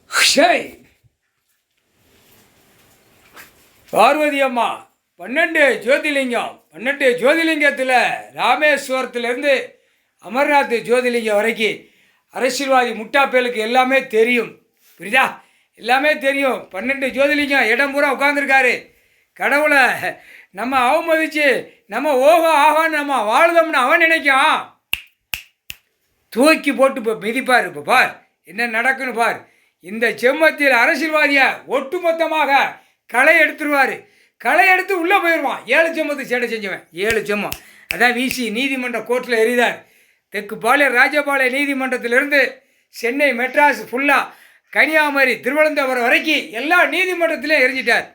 Shy Parvati அம்மா 12 ஜோதிலிங்கம் 12 ஜோதிலிங்கத்தில் ராமேஸ்வரத்துலேருந்து அமர்நாத் ஜோதிலிங்கம் வரைக்கும் அரசியல்வாதி முட்டாப்பேலுக்கு எல்லாமே தெரியும். புரியுதா? எல்லாமே தெரியும். 12 ஜோதிலிங்கம் இடம் பூரா உட்காந்துருக்காரு. கடவுளை நம்ம அவமதித்து நம்ம ஓஹோ ஆகான்னு நம்ம வாழ்ந்தோம்னு அவன் நினைக்கான். தூக்கி போட்டு இப்போ மிதிப்பார். இப்போ பார் என்ன நடக்குன்னு பார். இந்த செம்மத்தியில் அரசியல்வாதியை ஒட்டுமொத்தமாக களை எடுத்துருவார். களை எடுத்து உள்ளே போயிடுவான். 7 செம்மத்து சேட்டை செஞ்சவன். 7 செம்மம் அதான் வீசி நீதிமன்ற கோர்ட்டில் எறிதார். தெற்கு பாளையம் ராஜபாளையம் நீதிமன்றத்திலிருந்து சென்னை மெட்ராஸ் ஃபுல்லாக கன்னியாகுமரி திருவனந்தபுரம் வரைக்கும் எல்லா நீதிமன்றத்திலையும் எரிஞ்சிட்டார்.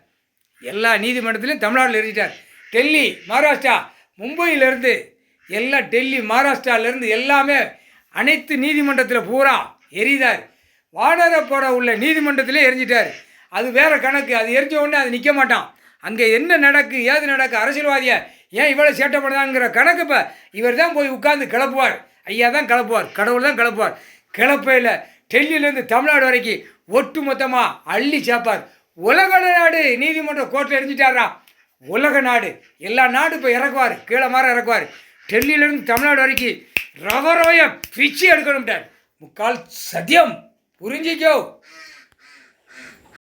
எல்லா நீதிமன்றத்திலையும் தமிழ்நாட்டில் எரிஞ்சிட்டார். டெல்லி மகாராஷ்டிரா மும்பையிலேருந்து எல்லாம் டெல்லி மகாராஷ்டிராவிலேருந்து எல்லாமே அனைத்து நீதிமன்றத்தில் பூரா எரிதார். வானரப்போட உள்ள நீதிமன்றத்திலே எரிஞ்சிட்டார். அது வேறு கணக்கு. அது எரிஞ்ச உடனே அது நிற்க மாட்டான். அங்கே என்ன நடக்கு ஏது நடக்கு அரசியல்வாதியை ஏன் இவ்வளோ சேட்டை பண்ணுதாங்கிற கணக்கு இப்போ இவர் தான் போய் உட்கார்ந்து கிளப்புவார். ஐயா தான் கிளப்புவார். கடவுள் தான் கிளப்புவார். கிளப்பையில் டெல்லியிலேருந்து தமிழ்நாடு வரைக்கும் ஒட்டு மொத்தமாக அள்ளி சேர்ப்பார். உலக நாடு நீதிமன்ற கோர்ட்டில் எரிஞ்சிட்டாரா? உலக நாடு எல்லா நாடு இப்போ இறக்குவார். கீழே மாற இறக்குவார். டெல்லியிலேருந்து தமிழ்நாடு வரைக்கும் ரவரவையை பிச்சு எடுக்கணும்ட்டார். முக்கால் சத்தியம் புரிஞ்சிக்கோ.